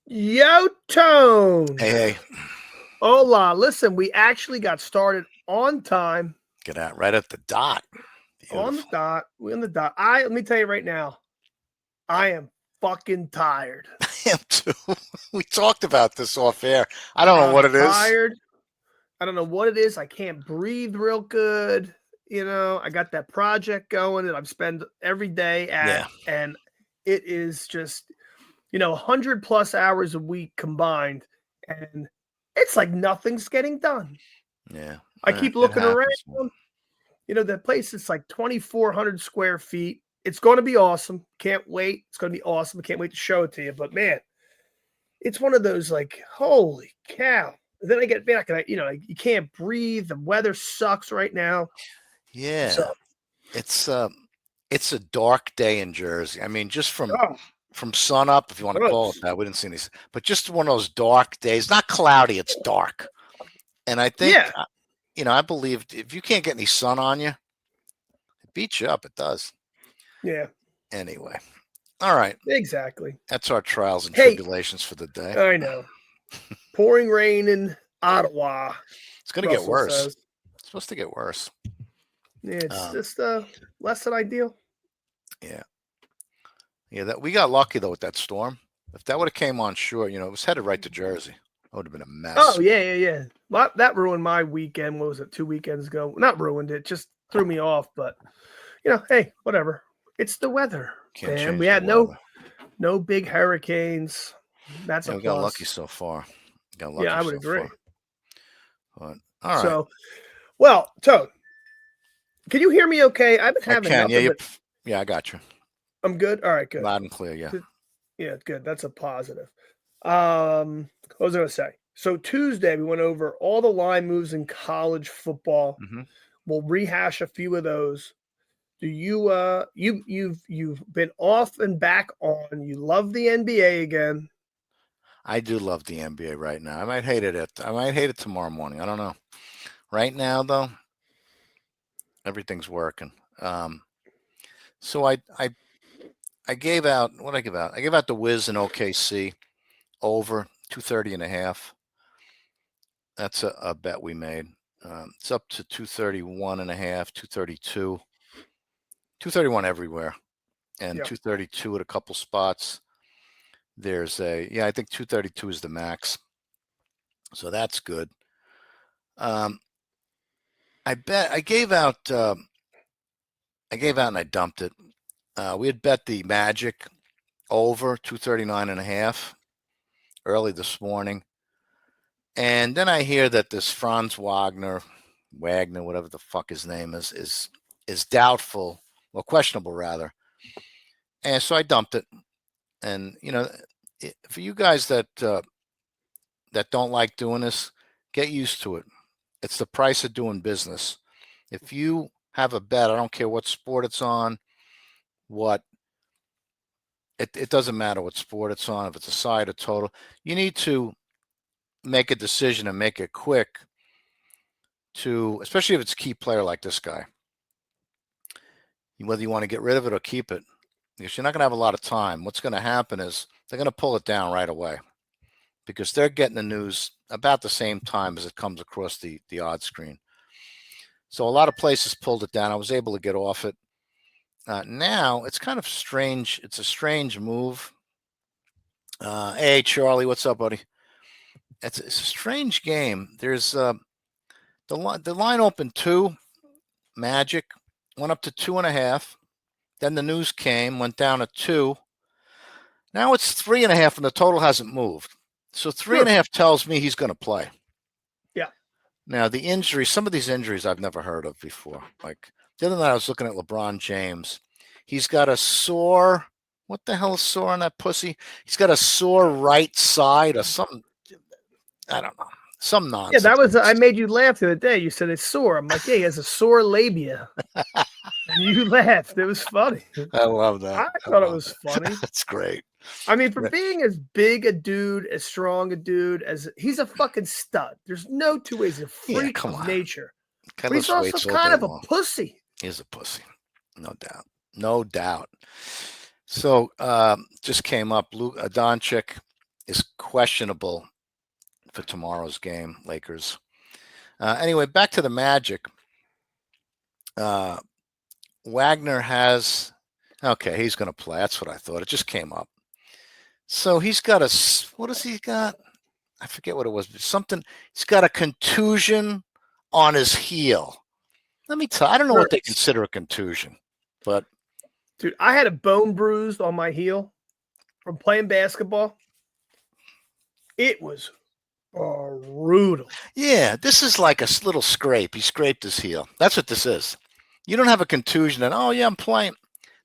Yo, Tone. Hey, Hola. Listen, we actually got started on time, get out right at the dot. on the Beautiful. dot. We're on the dot. Let me tell you right now, I am fucking tired. Him too. We talked about this off air. I don't know I'm what it is. tired. I don't know what it is. I can't breathe real good. I got that project going that I've spent every day at, Yeah, and it is just, 100 plus hours a week combined, and it's like nothing's getting done. yeah. I keep It looking around. happens, man. The place is like 2,400 square feet. It's going to be awesome. Can't wait. It's going to be awesome. I can't wait to show it to you. But man, it's one of those like, holy cow. And then I get back and you can't breathe. The weather sucks right now. Yeah, So, it's uh, it's a dark day in Jersey. I mean, just oh, from sun up, if you want to call it gross. that. We didn't see any, but just one of those dark days. Not cloudy. It's dark, and I think Yeah, I believe if you can't get any sun on you, it beats you up. It does. yeah, Anyway, all right. exactly. That's our trials and Hey, tribulations for the day. I know. Pouring rain in Ottawa, It's going to get Russell worse. says. It's supposed to get worse. Yeah, it's Um, just less than ideal. yeah, yeah. That we got lucky though with that storm. If that would have came on shore, it was headed right to Jersey. It would have been a Oh mess. yeah, yeah, yeah. That ruined my weekend. What was it? 2 weekends ago? Not ruined it. Just threw me off. But hey, whatever. It's the weather, Can't man. We change the had no weather. no big hurricanes. That's a Yeah, we got lucky plus. so far. Got Yeah, lucky I would so agree. far. But all right, So, well, Toad, can you hear me? Okay, I've been I having can. Yeah, nothing but. yeah, I got you I'm good. All right, good. loud and clear. Yeah. Yeah, good. That's a positive. What was I gonna say? So Tuesday we went over all the line moves in college football. Hmm. We'll rehash a few of those. Do you've been off and back on? You love the NBA again. I do love the NBA right now. I might hate it. I might hate it tomorrow morning. I don't know. Right now though, everything's working. Um, so I gave out what I give out. I gave out the Wiz in OKC over 230.5. That's a bet we made. It's up to 231.5, 232, 231 everywhere, and Yep. 232 at a couple spots. I think 232 is the max, so that's good. Um, I gave out. I gave out and I dumped it. We had bet the Magic over 239.5 early this morning. And then I hear that this Franz Wagner, whatever the fuck his name is doubtful, well, questionable rather. And so I dumped it. And for you guys that don't like doing this, get used to it. It's the price of doing business. If you have a bet, I don't care what sport it's on, what it doesn't matter what sport it's on, if it's a side or total, you need to make a decision and make it quick especially if it's a key player like this guy, whether you want to get rid of it or keep it, because you're not going to have a lot of time. What's going to happen is they're going to pull it down right away because they're getting the news about the same time as it comes across the odds screen. So a lot of places pulled it down. I was able to get off it. Now it's kind of strange. It's a strange move. Hey, Charlie, what's up, buddy? It's a strange game. There's the line opened 2, Magic went up to 2.5. Then the news came, went down to 2. Now it's 3.5, and the total hasn't moved. So three and Good. a half tells me he's going to play. Yeah. Now the injuries, some of these injuries I've never heard of before. Like the other night, I was looking at LeBron James. He's got a sore. What the hell is sore on that pussy? He's got a sore right side or something. I don't know. Some Yeah, that nonsense. was. I made you laugh the other day. You said it's sore. I'm like, yeah, he has a sore labia, and you laughed. It was funny. I love that. I I thought it love was that. funny. That's great. I mean, for being as big a dude, as strong a dude as he's a fucking stud. There's no two ways. He's a Yeah, freak come of on. nature, Guy but he's lifts also weights all kind day of a long. pussy. He's a pussy. No doubt. No doubt. So just came up. Luke Doncic is questionable for tomorrow's game, Lakers. Anyway, back to the Magic. Wagner has, okay, he's going to play. That's what I thought. It just came up. So he's got what has he got? I forget what it was, but something. He's got a contusion on his heel. Let me tell you, I don't know what they consider a contusion, but. Dude, I had a bone bruised on my heel from playing basketball. It was brutal. Yeah, this is like a little scrape. He scraped his heel. That's what this is. You don't have a contusion and, oh, yeah, I'm playing.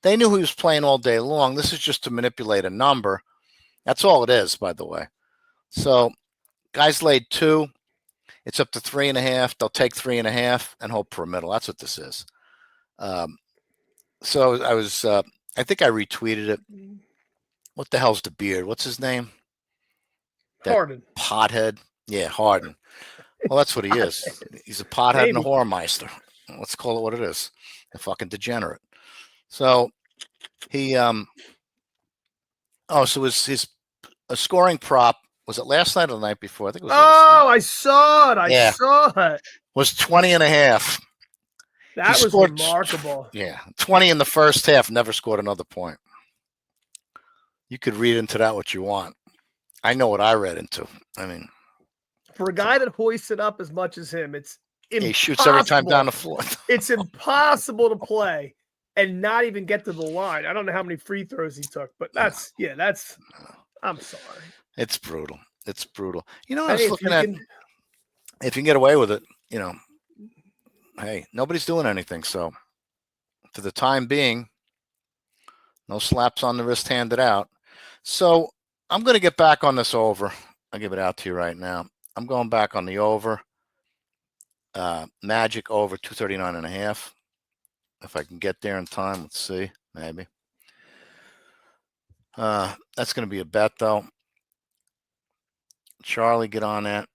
They knew he was playing all day long. This is just to manipulate a number. That's all it is, by the way. So guys laid 2. It's up to 3.5. They'll take 3.5 and hope for a middle. That's what this is. So I was, I think I retweeted it. What the hell's the beard? What's his name? Harden. Pothead. Yeah, Harden. Well, that's what he is. He's a pothead and a whoremeister. Let's call it what it is. A fucking degenerate. So he, so his a scoring prop, was it last night or the night before? I think it was last night. I saw it. I saw it. Was 20.5. That was remarkable. Yeah. 20 in the first half, never scored another point. You could read into that what you want. I know what I read into. I mean, for a guy that hoists it up as much as him, it's impossible. He shoots every time down the floor. It's impossible to play and not even get to the line. I don't know how many free throws he took, but that's I'm sorry. It's brutal. It's brutal. You know, I was looking at if you can get away with it, you know, hey, nobody's doing anything. So for the time being, no slaps on the wrist handed out. So I'm going to get back on this over. I'll give it out to you right now. I'm going back on the over. Magic over 239.5. If I can get there in time, let's see, maybe. That's going to be a bet, though. Charlie, get on that.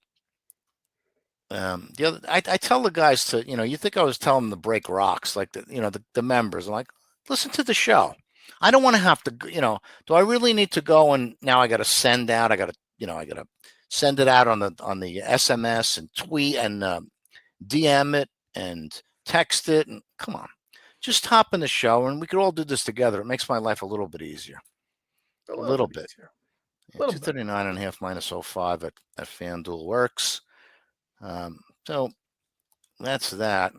I tell the guys to, you think I was telling them to break rocks, like the members. I'm like, listen to the show. I don't want to have to, do I really need to go and now I got to send out, I got to send it out on the SMS and tweet and DM it and text it. And come on, just hop in the show and we could all do this together. It makes my life a little bit easier. A little bit. Easier. Yeah, 239.5 minus 05 at FanDuel works. So that's that.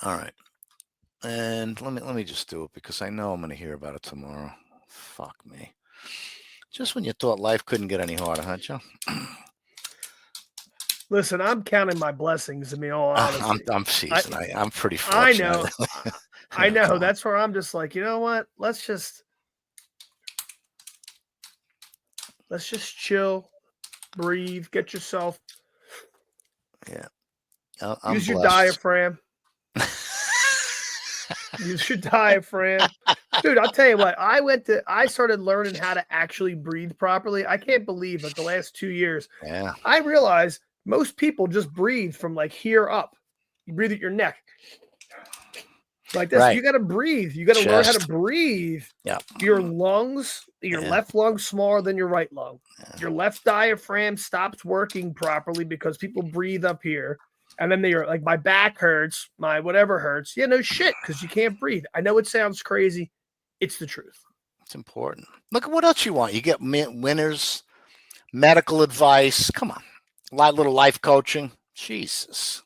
All right. And let me just do it because I know I'm going to hear about it tomorrow. Fuck me. Just when you thought life couldn't get any harder, huh, Joe? Listen, I'm counting my blessings. I mean, all honesty. I'm seasoned. I'm pretty fortunate. I know. I know. That's where I'm just like, you know what? Let's just chill, breathe, get yourself. Yeah. Use your diaphragm. Use your diaphragm. Dude, I'll tell you what, I started learning how to actually breathe properly. I can't believe like the last 2 years. Yeah. I realized most people just breathe from like here up. You breathe at your neck. Like this. Right. You got to breathe. You got to learn how to breathe. Yeah. Your lungs, your left lung's smaller than your right lung. Yeah. Your left diaphragm stops working properly because people breathe up here. And then they're like, my back hurts, my whatever hurts. Yeah, no shit, because you can't breathe. I know it sounds crazy. It's the truth. It's important. Look at what else you want. You get winners, medical advice. Come on. Little life coaching. Jesus.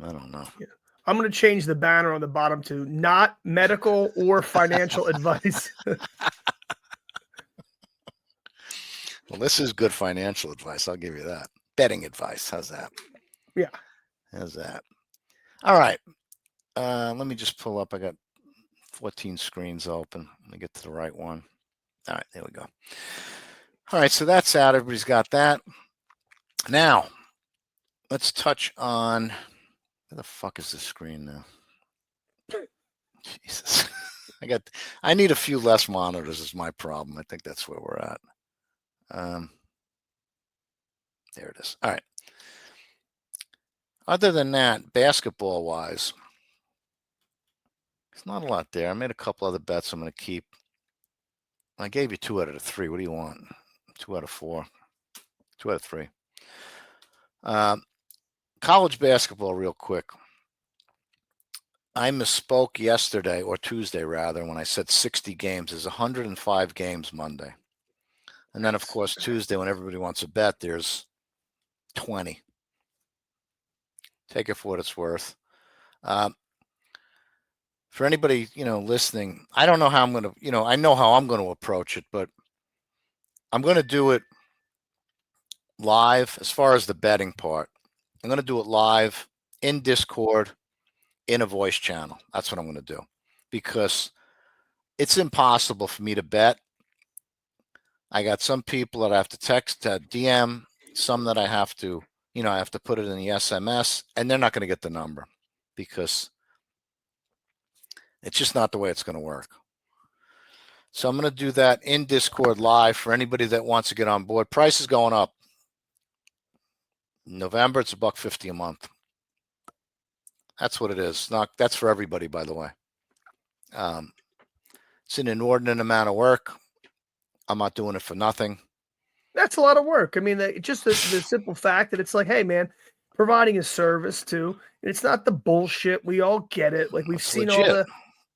I don't know. Yeah. I'm going to change the banner on the bottom to not medical or financial advice. Well, this is good financial advice. I'll give you that. Betting advice. How's that? Yeah. How's that? All right. Let me just pull up. I got 14 screens open. Let me get to the right one. All right. There we go. All right. So that's out. Everybody's got that. Now, let's touch on where the fuck is this screen now? Jesus. I need a few less monitors is my problem. I think that's where we're at. There it is. All right. Other than that, basketball-wise, there's not a lot there. I made a couple other bets I'm going to keep. I gave you 2 out of the 3. What do you want? 2 out of 4. 2 out of 3. College basketball, real quick. I misspoke yesterday, or Tuesday rather, when I said 60 games. There's 105 games Monday. And then, of course, Tuesday, when everybody wants to bet, there's 20. Take it for what it's worth. For anybody, listening, I don't know how I'm going to, I know how I'm going to approach it, but I'm going to do it live as far as the betting part. I'm going to do it live in Discord in a voice channel. That's what I'm going to do, because it's impossible for me to bet. I got some people that I have to text, DM, some that I have to, I have to put it in the SMS, and they're not going to get the number because it's just not the way it's going to work. So I'm going to do that in Discord live for anybody that wants to get on board. Price is going up. In November, it's $1.50 a month. That's what it is. That's for everybody, by the way. It's an inordinate amount of work. I'm not doing it for nothing. That's a lot of work. I mean, just the simple fact that it's like, hey, man, providing a service too. It's not the bullshit. We all get it. Like we've seen legit.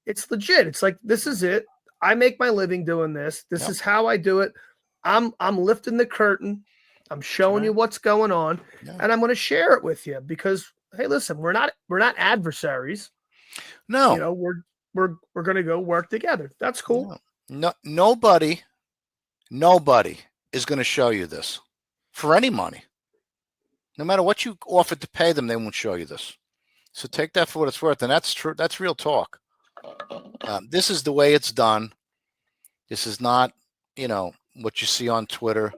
It's legit. It's like, this is it. I make my living doing this. This is how I do it. I'm lifting the curtain. I'm showing you what's going on, and I'm going to share it with you because, hey, listen, we're not adversaries. No, we're going to go work together. That's cool. No, nobody is going to show you this for any money. No matter what you offered to pay them, they won't show you this. So take that for what it's worth, and that's true. That's real talk. This is the way it's done. This is not, what you see on Twitter.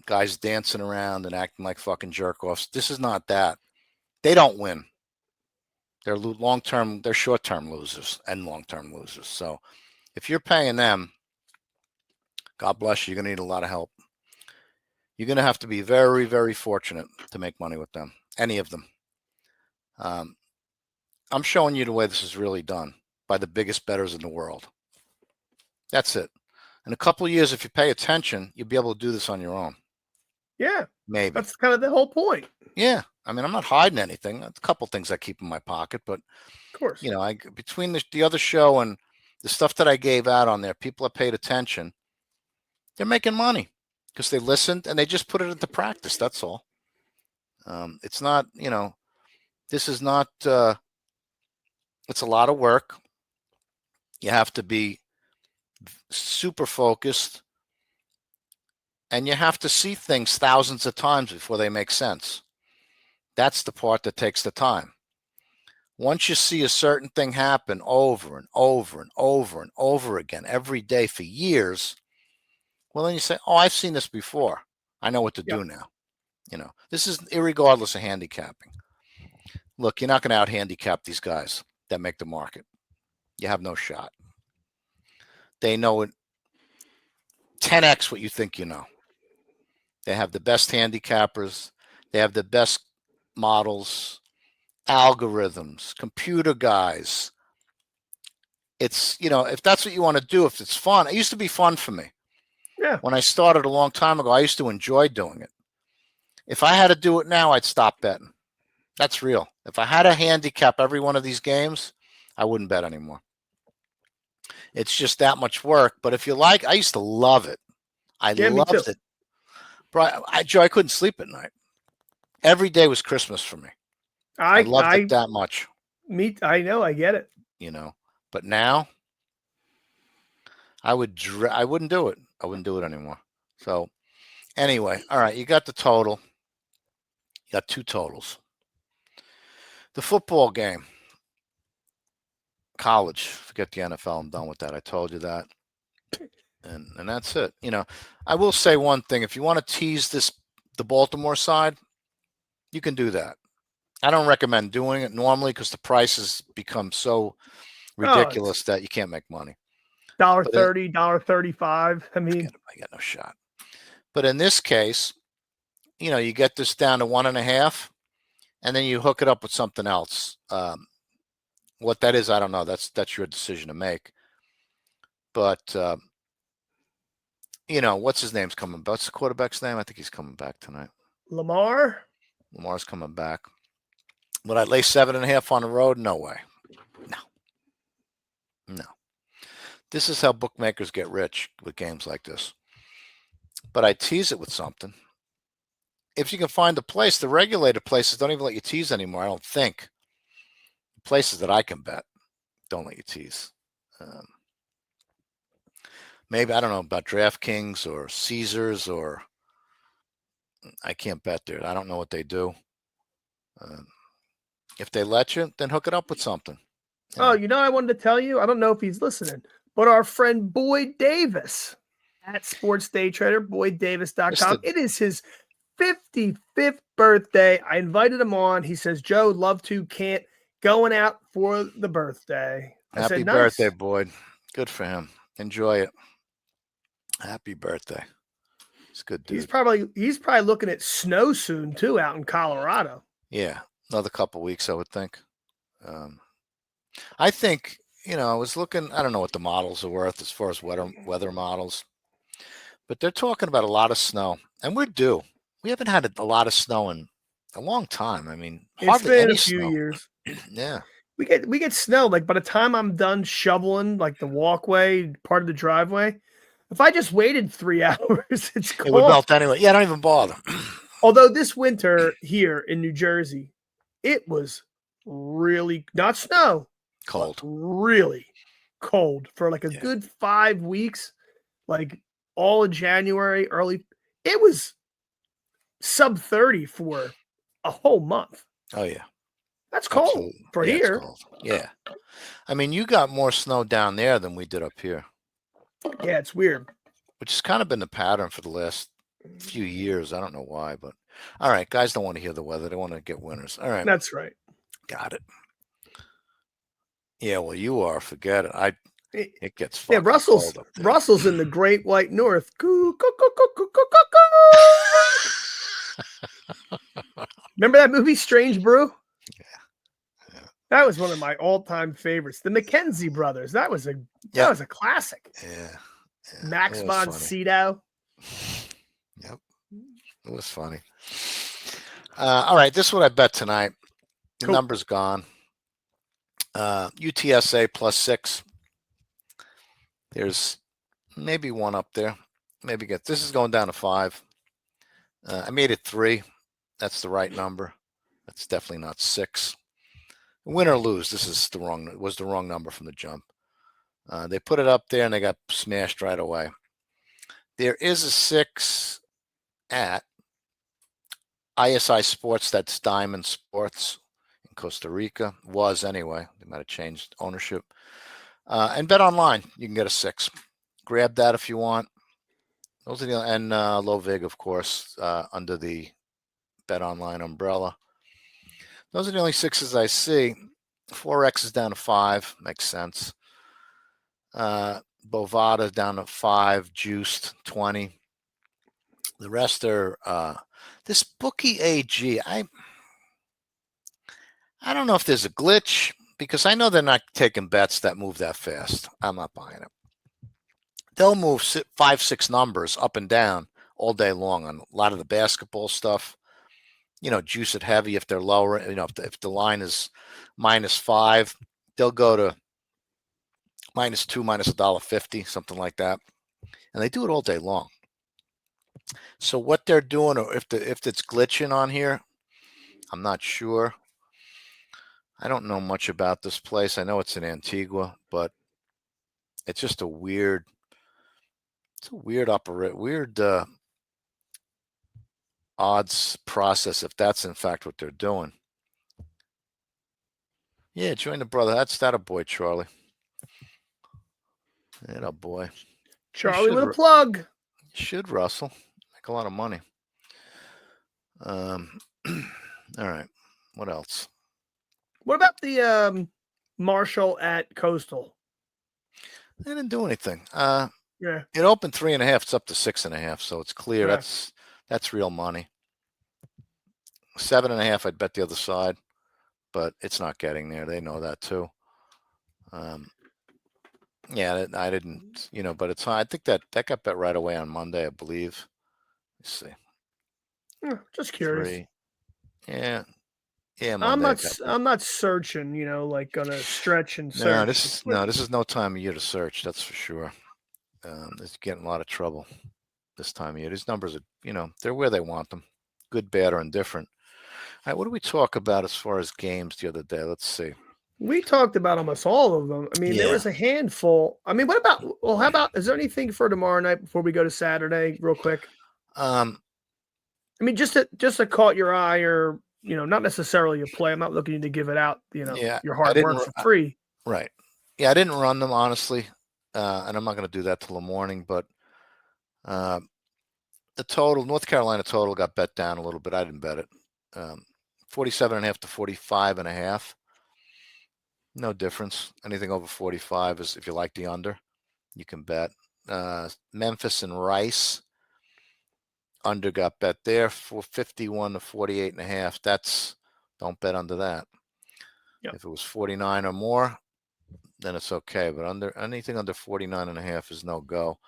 Guys dancing around and acting like fucking jerk-offs. This is not that. They don't win. They're they're short-term losers and long-term losers. So if you're paying them, God bless you, you're going to need a lot of help. You're going to have to be very, very fortunate to make money with them, any of them. I'm showing you the way this is really done by the biggest bettors in the world. That's it. In a couple of years, if you pay attention, you'll be able to do this on your own. Yeah. Maybe. That's kind of the whole point. Yeah. I mean, I'm not hiding anything. A couple things I keep in my pocket, but of course, between the other show and the stuff that I gave out on there, people have paid attention. They're making money because they listened and they just put it into practice. That's all. It's not, this is not, it's a lot of work. You have to be super focused, and you have to see things thousands of times before they make sense. That's the part that takes the time. Once you see a certain thing happen over and over and over and over again every day for years, well, then you say, oh, I've seen this before. I know what to do now. This is irregardless of handicapping. Look, you're not going to out-handicap these guys that make the market. You have no shot. They know it 10x what you think you know. They have the best handicappers. They have the best models, algorithms, computer guys. It's, if that's what you want to do, if it's fun. It used to be fun for me. Yeah. When I started a long time ago, I used to enjoy doing it. If I had to do it now, I'd stop betting. That's real. If I had to handicap every one of these games, I wouldn't bet anymore. It's just that much work. But if you like, I used to love it. I loved it. Bro, Joe, I couldn't sleep at night. Every day was Christmas for me. I loved it that much. I know, I get it. But now I wouldn't do it. I wouldn't do it anymore. So anyway, all right, you got the total. You got 2 totals. The football game. College. Forget the NFL. I'm done with that. I told you that. And that's it. I will say one thing. If you want to tease the Baltimore side, you can do that. I don't recommend doing it normally because the prices become so ridiculous that you can't make money. $1.30, $1.35. I mean, I got no shot. But in this case, you get this down to 1.5, and then you hook it up with something else. What that is, I don't know. That's your decision to make. But what's his name's coming back? What's the quarterback's name? I think he's coming back tonight. Lamar. Lamar's coming back. Would I lay 7.5 on the road? No way. No. This is how bookmakers get rich with games like this. But I tease it with something. If you can find a place, the regulated places don't even let you tease anymore, I don't think. Places that I can bet don't let you tease. Maybe, I don't know about DraftKings or Caesars, or I can't bet there. I don't know what they do. If they let you, then hook it up with something. Oh, I wanted to tell you, I don't know if he's listening, but our friend Boyd Davis at Sports Day Trader, boyddavis.com. It is his 55th birthday. I invited him on. He says, Joe, love to, can't, going out for the birthday. Happy birthday, Boyd. Good for him. Enjoy it. Happy birthday. It's good, dude. He's probably looking at snow soon too out in Colorado. Yeah, another couple weeks, I would think. I think, I was looking, I don't know what the models are worth as far as weather models, but they're talking about a lot of snow, and we're due. We haven't had a lot of snow in a long time. I mean, hardly any snow. Few years. Yeah. We get snow. Like by the time I'm done shoveling, like the walkway, part of the driveway, if I just waited 3 hours, it's cold. It would melt anyway. Yeah, don't even bother. Although this winter here in New Jersey, it was really not snow, cold, really cold for like a good 5 weeks, like all of January, early. It was sub 30 for a whole month. Oh yeah, that's cold for here. It's cold. Yeah, I mean, you got more snow down there than we did up here. Yeah, it's weird. Which has kind of been the pattern for the last few years. I don't know why, but all right, guys don't want to hear the weather. They want to get winners. All right. That's right. Got it. Yeah, well, you are. Forget it. It gets fucking cold up there. Russell's in the Great White North. Remember that movie, Strange Brew? Yeah. That was one of my all-time favorites. The McKenzie brothers. That was a classic. Yeah. Max von Sydow. Yep. It was funny. All right, this is what I bet tonight. The number's gone. UTSA +6. There's maybe one up there. Maybe this is going down to 5. I made it 3. That's the right number. That's definitely not 6. Win or lose, this is the wrong number from the jump. They put it up there and they got smashed right away. There is a 6 at ISI Sports. That's Diamond Sports in Costa Rica. Was anyway. They might have changed ownership. And Bet Online, you can get a 6. Grab that if you want. Those are and Low Vig, of course, under the Bet Online umbrella. Those are the only 6s I see. 4X is down to 5. Makes sense. Bovada down to 5. Juiced 20. The rest are this bookie AG. I don't know if there's a glitch, because I know they're not taking bets that move that fast. I'm not buying it. They'll move 5-6 numbers up and down all day long on a lot of the basketball stuff. Juice it heavy if they're lower. If the line is -5, they'll go to -2, -1.50, something like that, and they do it all day long. So what they're doing, or if it's glitching on here, I'm not sure. I don't know much about this place. I know it's in Antigua, but it's just a weird. It's a weird odds process, if that's in fact what they're doing. Yeah, join the brother. That's that a boy, Charlie. That a boy. Charlie with a plug. You should, Russell. Make a lot of money. All right. What else? What about the Marshall at Coastal? They didn't do anything. Yeah. It opened 3.5. It's up to 6.5. So it's clear. Yeah. That's real money. 7.5. I'd bet the other side, but it's not getting there. They know that too. Yeah, I didn't, but it's I think that got bet right away on Monday, I believe. Let's see. Just curious. 3. Yeah. Yeah, I'm Monday I not. got bet. I'm not searching. Like gonna stretch and No, search. this no, this is no time of year to search. That's for sure. It's getting a lot of trouble this time of year. These numbers are, they're where they want them. Good, bad, or indifferent. All right, what did we talk about as far as games the other day? Let's see. We talked about almost all of them. I mean, there Yeah. was a handful. I mean, what about? Well, how about? Is there anything for tomorrow night before we go to Saturday, real quick? Um, I mean, just to caught your eye, or not necessarily a play. I'm not looking to give it out. yeah, Your I hard didn't. work for free. Right. Yeah, I didn't run them honestly, and I'm not going to do that till the morning. But uh, the total, North Carolina total, got bet down a little bit. I didn't bet it. 47.5 to 45.5. No difference. Anything over 45 is, if you like the under, you can bet. Memphis and Rice under got bet there for 51 to 48.5. Don't bet under that. Yep. If it was 49 or more, then it's okay. But anything under 49.5 is no go.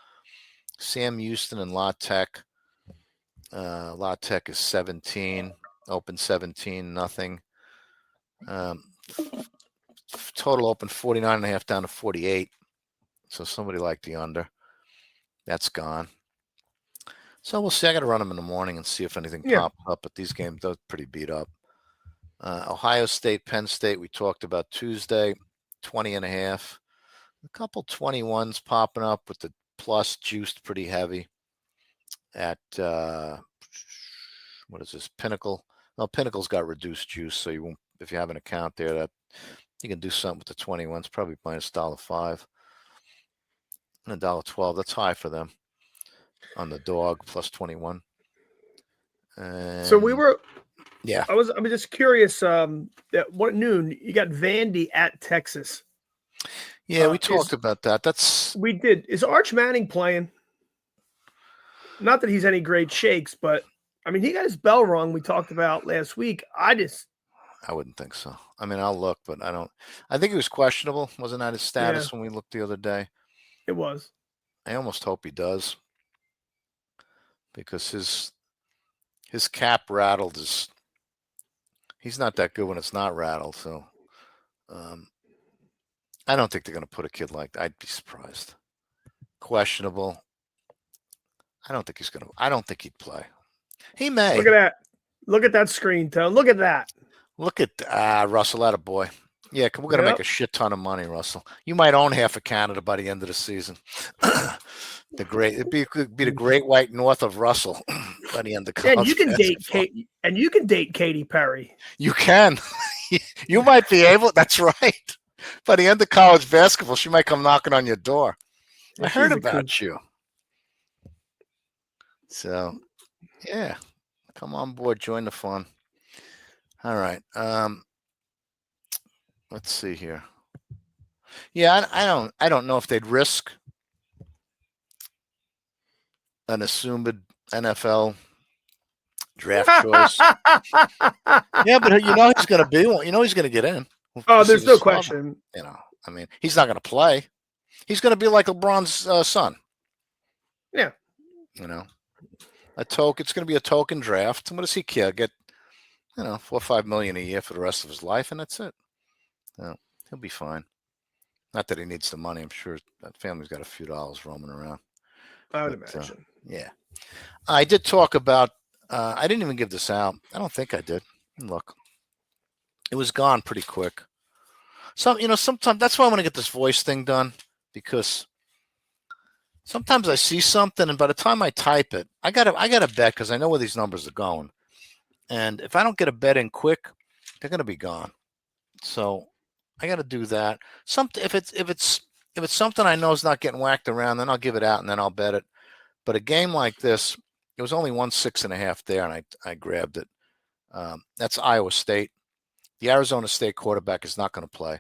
Sam Houston and La Tech. La Tech is 17. Open 17, nothing. Total open 49.5 down to 48. So somebody liked the under. That's gone. So we'll see. I got to run them in the morning and see if anything Yeah. pops up. But these games, they're pretty beat up. Ohio State, Penn State, we talked about Tuesday, 20.5. A couple 21s popping up with the plus juiced pretty heavy at what is this? Pinnacle. Well, Pinnacle's got reduced juice, so you won't, if you have an account there, that you can do something with the 21s, probably minus $1.05 and $1.12. That's high for them on the dog plus 21. So we And were. yeah, I'm just curious. At what noon you got Vandy at Texas? yeah, we Is talked about that. That's we did. Is Arch Manning playing? Not that he's any great shakes, but I mean, he got his bell rung. We talked about last week. I wouldn't think so. I mean, I'll look, but I don't. I think he was questionable. Wasn't that his Yeah, status when we looked the other day? it was. I almost hope he does because his cap rattled is. He's not that good when it's not rattled. So um, I don't think they're going to put a kid like that. I'd be surprised. Questionable. I don't think he's going to. I don't think he'd play. He may. Look at that. Look at that screen tone. Look at that. Look at Russell, that a boy. Yeah, we're going to make Yep. a shit ton of money, Russell. You might own half of Canada by the end of the season. It'd be the great white north of Russell by the end of college And you can date basketball. Kate. And you can date Katy Perry. You can. You might be able. That's right. By the end of college basketball, she might come knocking on your door. I heard about you. So, yeah, come on board, join the fun. All right. Let's see here. Yeah, I don't know if they'd risk an assumed NFL draft choice. Yeah, but he's going to be one. He's going to get in. Oh, there's no question. I mean, he's not going to play. He's going to be like LeBron's son. Yeah. A token. It's going to be a token draft. What does he care? Get, $4 or $5 million a year for the rest of his life, and that's it. He'll be fine. Not that he needs the money. I'm sure that family's got a few dollars roaming around. I would imagine. Yeah. I did talk about. I didn't even give this out. I don't think I did. Look, it was gone pretty quick. Sometimes that's why I want to get this voice thing done, because sometimes I see something, and by the time I type it, I gotta bet because I know where these numbers are going, and if I don't get a bet in quick, they're gonna be gone. So I got to do that. If it's something I know is not getting whacked around, then I'll give it out and then I'll bet it. But a game like this, it was only 1.6.5 there, and I grabbed it. That's Iowa State. The Arizona State quarterback is not going to play.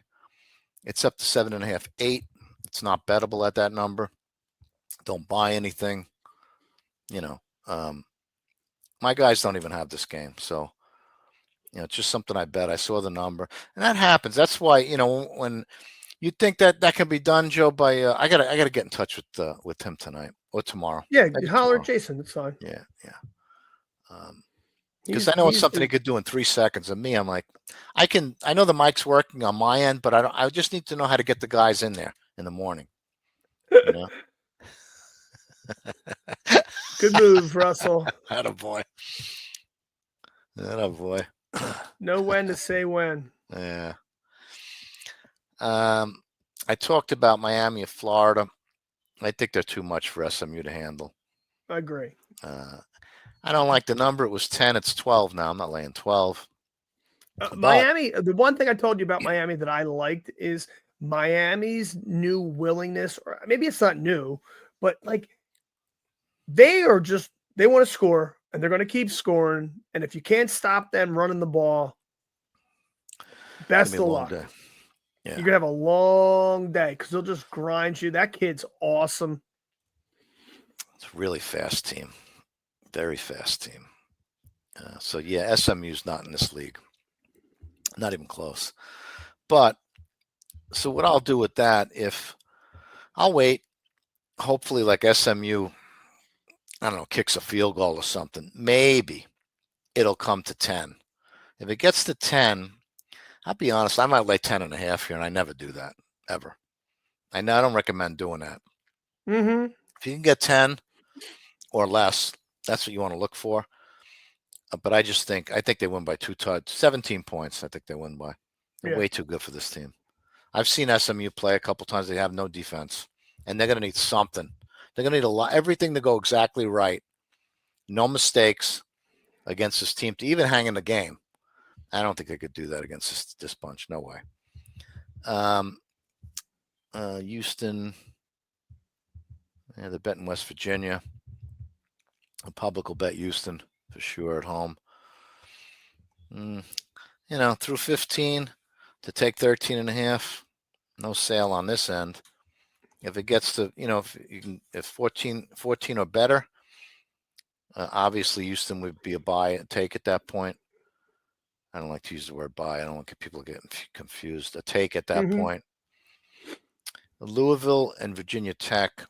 It's up to 7.5, 8. It's not bettable at that number. Don't buy anything. My guys don't even have this game, so it's just something I bet. I saw the number, and that happens. That's why when You think that can be done, Joe? By I gotta get in touch with him tonight or tomorrow. Yeah, Maybe holler at tomorrow. Jason. It's fine. Yeah, yeah. Because He's I know it's he's something he could do in 3 seconds. And me, I'm like, I know the mic's working on my end, but I just need to know how to get the guys in there in the morning. You know. good move, Russell. Attaboy. Attaboy. Know when to say when. Yeah. I talked about Miami of Florida. I think they're too much for SMU to handle. I agree. I don't like the number. It was 10. It's 12 now. I'm not laying 12. But Miami, the one thing I told you about Miami that I liked is Miami's new willingness, or maybe it's not new, but like they want to score and they're going to keep scoring. And if you can't stop them running the ball, best of luck. Yeah. You're going to have a long day because they'll just grind you. That kid's awesome. It's a really fast team. Very fast team. So, yeah, SMU's not in this league. Not even close. But, so what I'll do with that, I'll wait, hopefully like SMU, I don't know, kicks a field goal or something. Maybe it'll come to 10. If it gets to 10, I'll be honest, I might lay 10.5 here, and I never do that, ever. I don't recommend doing that. Mm-hmm. If you can get 10 or less, that's what you want to look for. But I think they win by 17 points. I think they win by. They're way too good for this team. I've seen SMU play a couple times. They have no defense, and they're going to need something. They're going to need everything to go exactly right. No mistakes against this team to even hang in the game. I don't think they could do that against this bunch. No way. Houston, they're betting West Virginia. The public will bet Houston for sure at home. Through 15 to take 13.5. No sale on this end. If it gets to, if 14 or better, obviously Houston would be a buy and take at that point. I don't like to use the word buy. I don't want people getting confused. A take at that point. Louisville and Virginia Tech.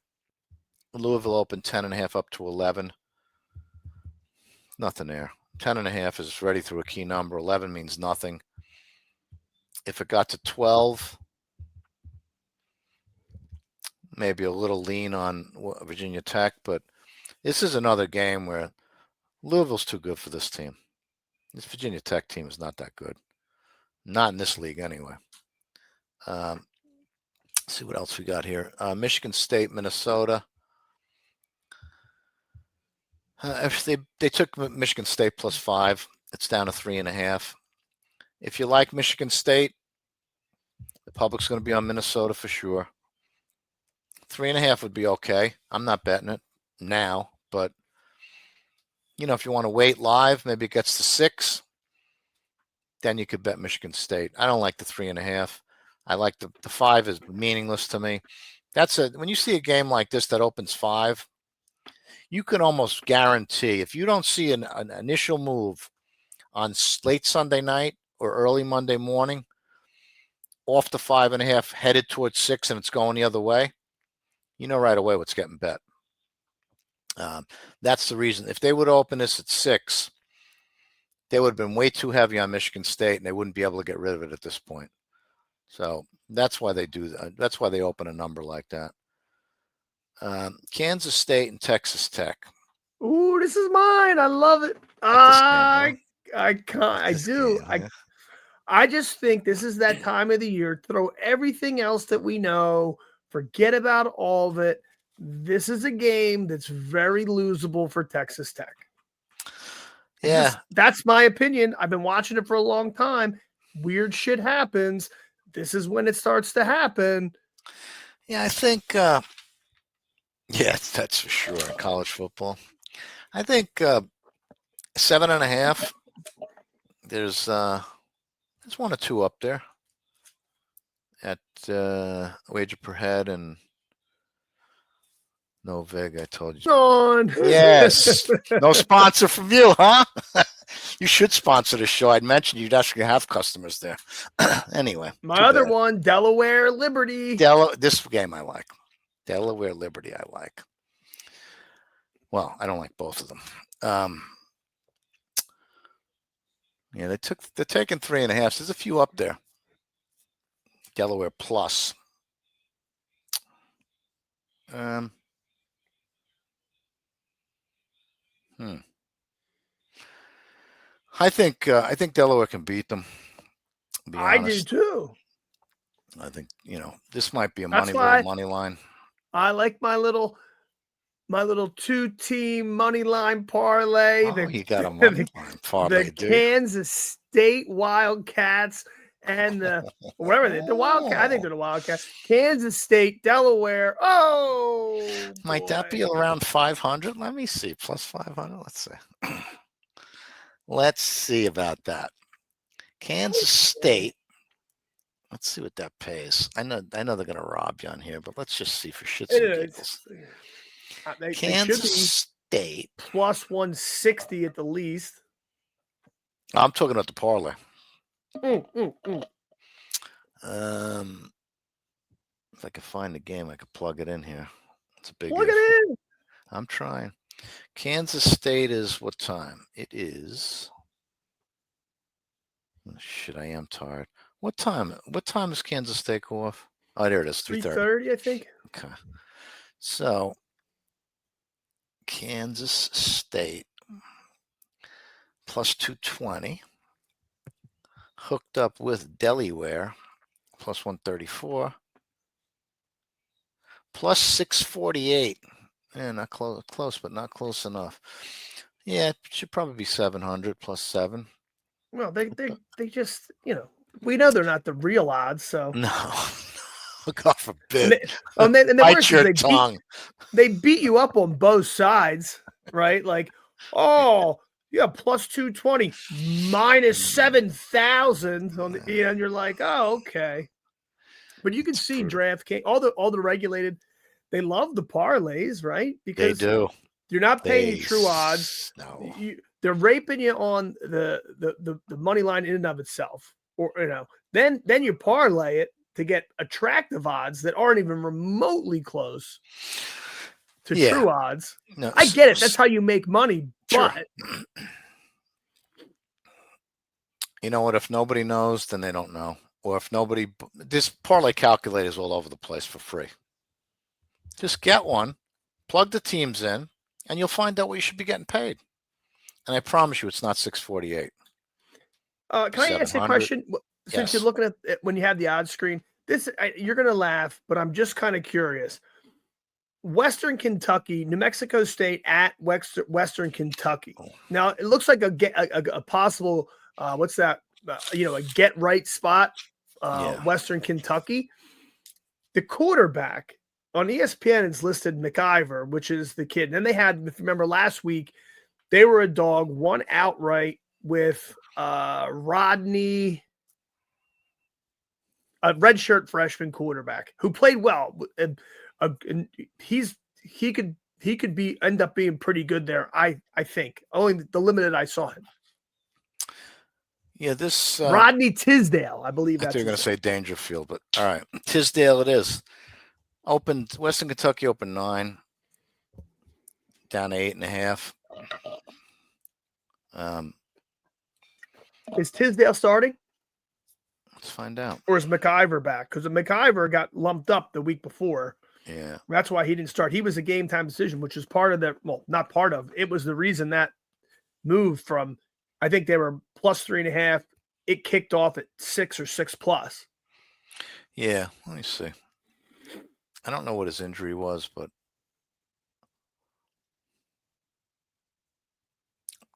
Louisville opened 10.5 up to 11. Nothing there. 10.5 is ready through a key number. 11 means nothing. If it got to 12, maybe a little lean on Virginia Tech, but this is another game where Louisville's too good for this team. This Virginia Tech team is not that good. Not in this league anyway. Let's see what else we got here. Michigan State, Minnesota. If they took Michigan State +5, it's down to 3.5. If you like Michigan State, the public's going to be on Minnesota for sure. 3.5 would be okay. I'm not betting it now, but if you want to wait live, maybe it gets to 6. Then you could bet Michigan State. I don't like the 3.5. I like the 5 is meaningless to me. When you see a game like this that opens 5, you can almost guarantee if you don't see an initial move on late Sunday night or early Monday morning off the 5.5 headed towards 6 and it's going the other way, you know right away what's getting bet. That's the reason. If they would open this at 6, they would have been way too heavy on Michigan State and they wouldn't be able to get rid of it at this point. So that's why they do that. That's why they open a number like that. Kansas State and Texas Tech. Ooh, this is mine. I love it. I do. I just think this is that time of the year. Throw everything else that we know. Forget about all of it. This is a game that's very losable for Texas Tech. Yeah. That's my opinion. I've been watching it for a long time. Weird shit happens. This is when it starts to happen. Yeah, I think, that's for sure in college football. I think 7.5. There's 1 or 2 up there at wager per head and no vig. I told you. On. Yes. No sponsor from you, huh? You should sponsor the show. I'd mentioned you'd actually have customers there. Anyway, My too other bad. one, Delaware Liberty. This game I like. Delaware Liberty I like. Well, I don't like both of them. Yeah, they're taking 3.5. There's a few up there. Delaware plus. I think Delaware can beat them. To be I do honest, too. I think this might be a That's little why money line. I like my little 2-team money line parlay. Oh, you got a money line parlay, the do you? Kansas State Wildcats and whatever the Wildcat. I think they're the Wildcats. Kansas State, Delaware. Oh, might that be around 500? Let me see. Plus 500. Let's see. Let's see about that. Kansas State. Let's see what that pays. I know they're going to rob you on here, but let's just see for shits and giggles. Kansas State plus 160 at the least. I'm talking about the parlay. If I could find the game, I could plug it in here. It's a big plug it in. I'm trying. Kansas State is what time? It is. Shit, I am tired. What time? What time does Kansas State go off? Oh, there it is. 3:30, I think. Okay. So Kansas State plus 220 hooked up with Delaware plus 134 plus 648. Yeah, not close, but not close enough. Yeah, it should probably be 700 plus 7. Well, they just, we know they're not the real odds, so. No. God forbid. And the Bite your tongue. They beat you up on both sides, right? Like, oh, yeah, plus 220, minus 7,000 on the, and you're like, oh, okay. But you can see DraftKings, all the regulated, they love the parlays, right? Because they do. You're not paying true odds. No. They're raping you on the money line in and of itself, or then you parlay it to get attractive odds that aren't even remotely close to true odds. No, I get it. That's how you make money. Sure. But you know what? If nobody knows, then they don't know. Or if this parlay calculator is all over the place for free. Just get one, plug the teams in, and you'll find out what you should be getting paid. And I promise you, it's not 648. Can I ask you a question? Since you're looking at it, when you have the odds screen, you're going to laugh, but I'm just kind of curious. Western Kentucky, New Mexico State at Western Kentucky. Now it looks like a possible what's that? A get right spot. Western Kentucky. The quarterback on ESPN is listed McIver, which is the kid. And then they had, if you remember last week, they were a dog, one outright with Rodney, a redshirt freshman quarterback who played well. He could end up being pretty good there. I think only the limited I saw him. Yeah, this Rodney Tisdale, I believe. I thought you were going to say Dangerfield, but all right, Tisdale it is. Opened Western Kentucky opened 9, down to 8.5. Is Tisdale starting? Let's find out. Or is McIver back? Because McIver got lumped up the week before. Yeah. That's why he didn't start. He was a game time decision, which is part of the, well, not part of, it was the reason that moved from, I think they were plus 3.5. It kicked off at 6 or 6+. Yeah. Let me see. I don't know what his injury was, but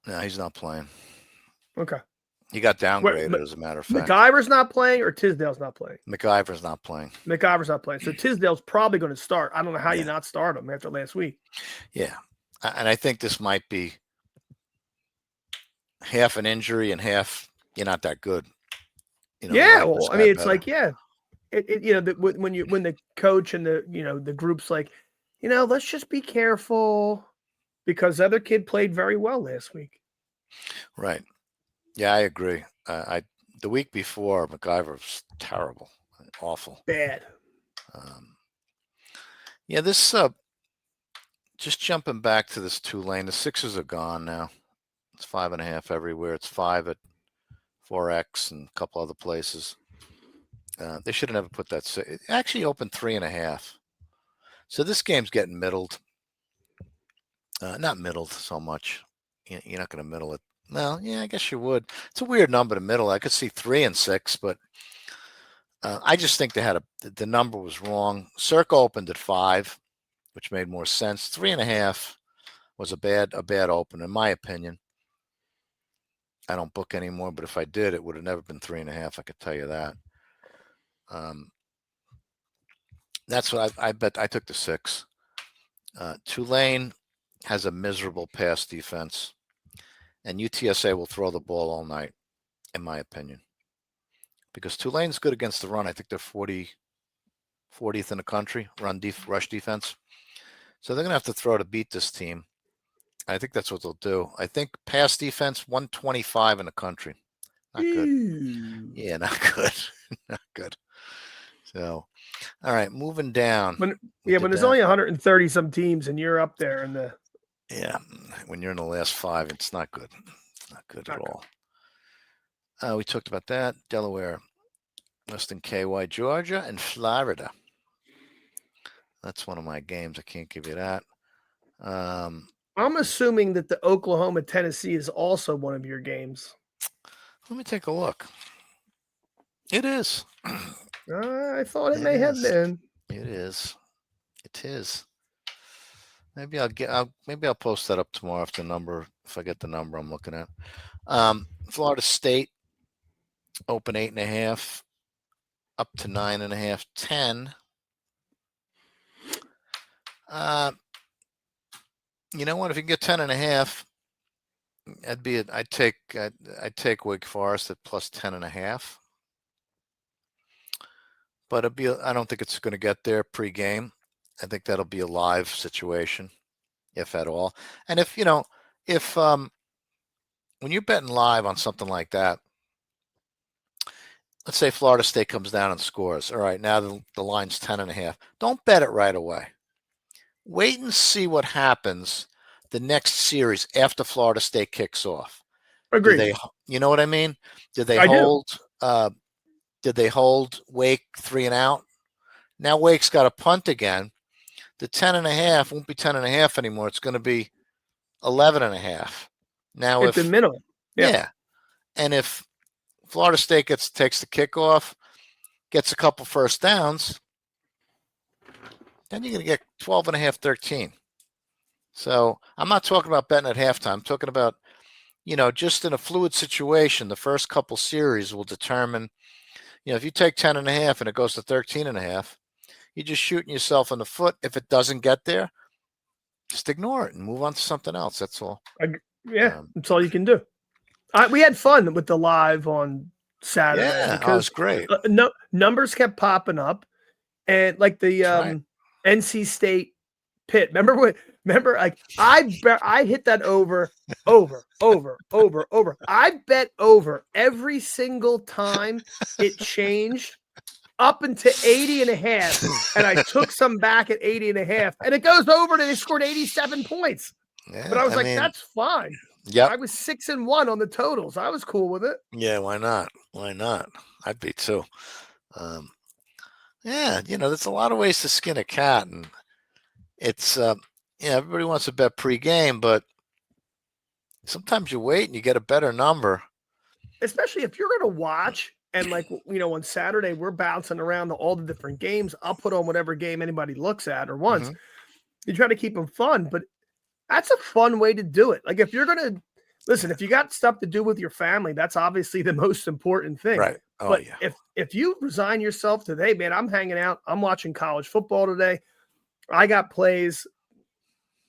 no, he's not playing. Okay. He got downgraded, as a matter of fact. McIver's not playing or Tisdale's not playing? McIver's not playing. McIver's not playing. So Tisdale's probably going to start. I don't know how you not start him after last week. Yeah. And I think this might be half an injury and half you're not that good. Well, I mean, it's like, when the coach and the group's like, let's just be careful because the other kid played very well last week. Right. Yeah, I agree. The week before, MacGyver was terrible, awful. Bad. Yeah, this just jumping back to this Tulane, the Sixers are gone now. It's 5.5 everywhere. It's 5 at 4X and a couple other places. They should have never put that. It actually opened 3.5. So this game's getting middled. Not middled so much. You're not going to middle it. Well, yeah, I guess you would. It's a weird number to middle. I could see 3 and 6, but I just think the number was wrong. Circa opened at 5, which made more sense. 3.5 was a bad open, in my opinion. I don't book anymore, but if I did, it would have never been 3.5. I could tell you that. That's what I bet. I took the 6. Tulane has a miserable pass defense, and UTSA will throw the ball all night, in my opinion. Because Tulane's good against the run. I think they're 40th in the country, rush defense. So they're going to have to throw to beat this team. I think that's what they'll do. I think pass defense, 125 in the country. Not good. Yeah, not good. Not good. So, all right, moving down. When there's only 130 some teams and you're up there in the. Yeah, when you're in the last 5, it's not good. It's not good at all. We talked about that. Delaware, Western KY, Georgia, and Florida. That's one of my games. I can't give you that. I'm assuming that the Oklahoma Tennessee is also one of your games. Let me take a look. It is. I thought it may have been. It is. It is. Maybe I'll post that up tomorrow if I get the number I'm looking at. Florida State open 8.5, up to 9.5, 10. You know what? If you can get 10.5, I'd take Wake Forest at plus 10.5. But I don't think it's going to get there pre-game. I think that'll be a live situation, if at all. And if when you're betting live on something like that, let's say Florida State comes down and scores. All right, now the line's 10.5. Don't bet it right away. Wait and see what happens the next series after Florida State kicks off. Agreed. You know what I mean? Did they hold Wake 3 and out? Now Wake's got a punt again. The 10.5 won't be 10.5 anymore. It's going to be 11.5. Now it's in middle. Yeah. And if Florida State takes the kickoff, gets a couple first downs, then you're going to get 12.5, 13. So I'm not talking about betting at halftime. I'm talking about, just in a fluid situation, the first couple series will determine, if you take 10.5 and it goes to 13.5, you're just shooting yourself in the foot. If it doesn't get there, just ignore it and move on to something else. That's all. That's all you can do. We had fun with the live on Saturday because it was great. Numbers kept popping up, and like the NC State Pitt. Remember, like I hit that over. I bet over every single time it changed up into 80.5, and I took some back at 80.5, and it goes over and they scored 87 points. Yeah, but I was that's fine. Yeah, I was 6-1 on the totals. I was cool with it. Yeah, why not? I'd be too. There's a lot of ways to skin a cat, and it's everybody wants to bet pre-game, but sometimes you wait and you get a better number. Especially if you're going to watch, and on Saturday we're bouncing around all the different games. I'll put on whatever game anybody looks at or wants. Mm-hmm. You try to keep them fun, but that's a fun way to do it. Like if you're going to listen, if you got stuff to do with your family, that's obviously the most important thing. Right. But if you resign yourself to, hey man, I'm hanging out, I'm watching college football today, I got plays,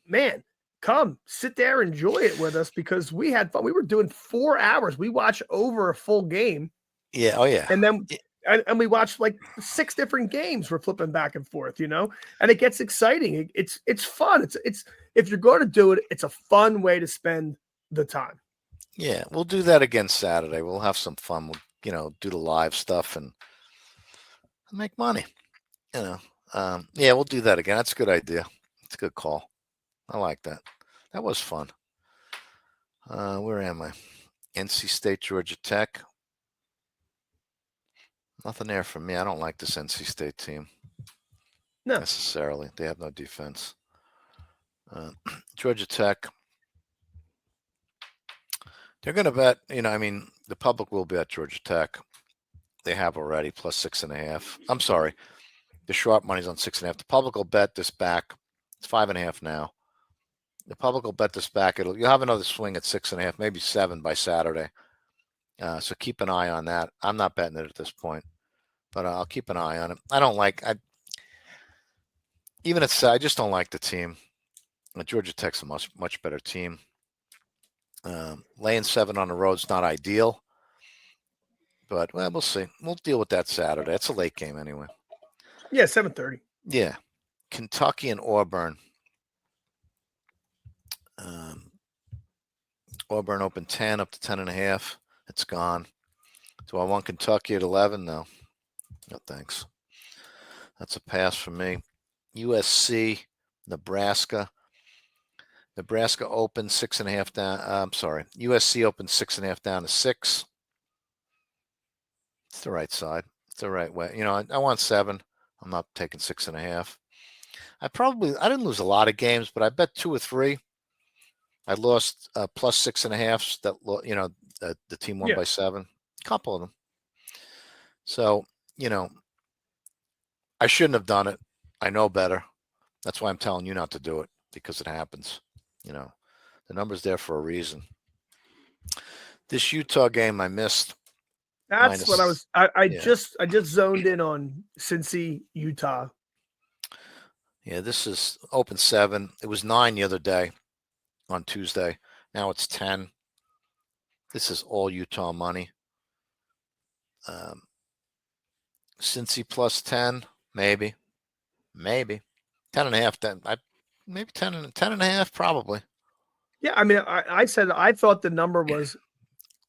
man, come sit there, enjoy it with us because we had fun. We were doing 4 hours. We watched over a full game. Yeah. Oh yeah. And then and we watched like 6 different games. We're flipping back and forth, and it gets exciting. It's fun. It's if you're going to do it, it's a fun way to spend the time. Yeah, we'll do that again Saturday. We'll have some fun. We'll, do the live stuff and make money. Yeah, we'll do that again. That's a good idea. It's a good call. I like that. That was fun. Where am I? NC State, Georgia Tech. Nothing there for me. I don't like this NC State team No. necessarily. They have no defense. Georgia Tech. They're going to bet. The public will bet Georgia Tech. They have already plus 6.5. I'm sorry. The sharp money's on 6.5. The public will bet this back. It's 5.5 now. The public will bet this back. You'll have another swing at 6.5, maybe 7 by Saturday. So keep an eye on that. I'm not betting it at this point, but I'll keep an eye on it. I just don't like the team. Georgia Tech's a much better team. Laying 7 on the road's not ideal, but we'll see. We'll deal with that Saturday. It's a late game anyway. Yeah, 7:30. Yeah, Kentucky and Auburn. Auburn opened 10 up to 10.5. It's gone. Do I want Kentucky at 11? No. No thanks. That's a pass for me. USC, Nebraska. Nebraska opened 6.5 down. I'm sorry. USC opened 6.5 down to 6. It's the right side. It's the right way. I want 7. I'm not taking 6.5. I didn't lose a lot of games, but I bet 2 or 3. I lost plus 6.5. The team won by 7. A couple of them. So, I shouldn't have done it. I know better. That's why I'm telling you not to do it, because it happens. The number's there for a reason. This Utah game I missed. That's what I was. I just zoned in on Cincy, Utah. Yeah, this is open 7. It was 9 the other day on Tuesday. Now it's 10. This is all Utah money. Cincy plus 10, maybe 10.5. Then maybe 10.5, probably. Yeah, I mean, I said I thought the number was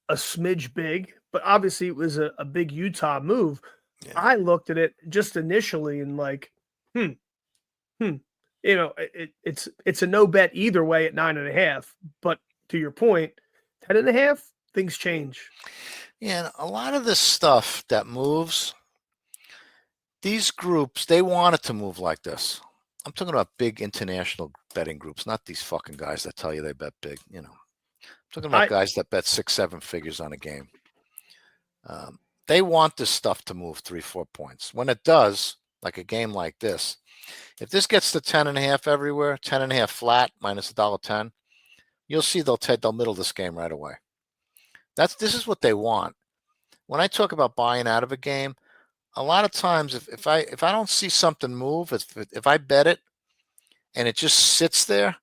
a smidge big, but obviously it was a big Utah move. Yeah. I looked at it just initially and like, it's a no bet either way at 9.5. But to your point, 10.5, things change. Yeah, and a lot of this stuff that moves, these groups, they want it to move like this. I'm talking about big international betting groups, not these fucking guys that tell you they bet big. I'm talking about guys that bet 6-7 figures on a game. They want this stuff to move 3-4 points. When it does, like a game like this, if this gets to 10.5 everywhere, 10.5 flat minus $1.10, you'll see they'll middle this game right away. This is what they want. When I talk about buying out of a game, a lot of times if I don't see something move, if I bet it and it just sits there,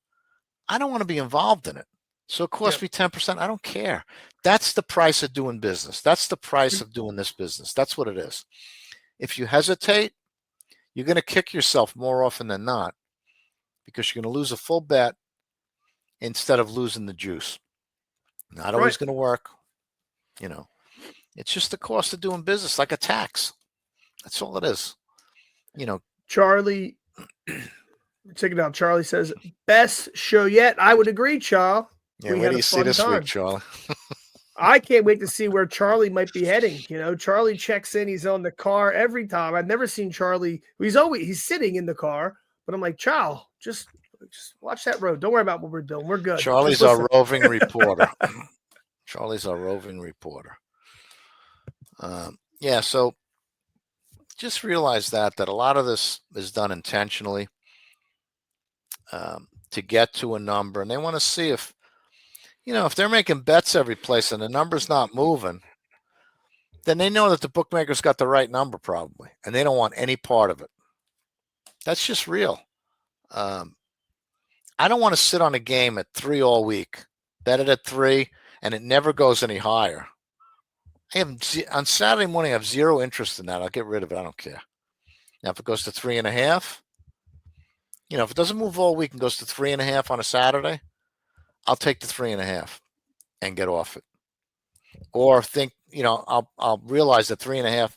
I don't want to be involved in it. So it costs me 10%. I don't care. That's the price of doing business. That's the price of doing this business. That's what it is. If you hesitate, you're going to kick yourself more often than not, because you're going to lose a full bet instead of losing the juice. Not always going to work. It's just the cost of doing business, like a tax. That's all it is. Charlie, check it out. Charlie says, best show yet. I would agree, Charles. Yeah, where do you see this week, Charlie? I can't wait to see where Charlie might be heading. Charlie checks in. He's on the car every time. I've never seen Charlie. He's sitting in the car, but I'm like, Charles, just watch that road. Don't worry about what we're doing. We're good. Charlie's our roving reporter. Charlie's our roving reporter. So just realize that a lot of this is done intentionally to get to a number, and they want to see if they're making bets every place and the number's not moving, then they know that the bookmaker's got the right number probably, and they don't want any part of it. That's just real. I don't want to sit on a game at 3 all week, bet it at 3, and it never goes any higher. On Saturday morning, I have zero interest in that. I'll get rid of it. I don't care. Now, if it goes to 3.5, if it doesn't move all week and goes to 3.5 on a Saturday, I'll take the 3.5. and get off it. Or think, I'll realize that 3.5,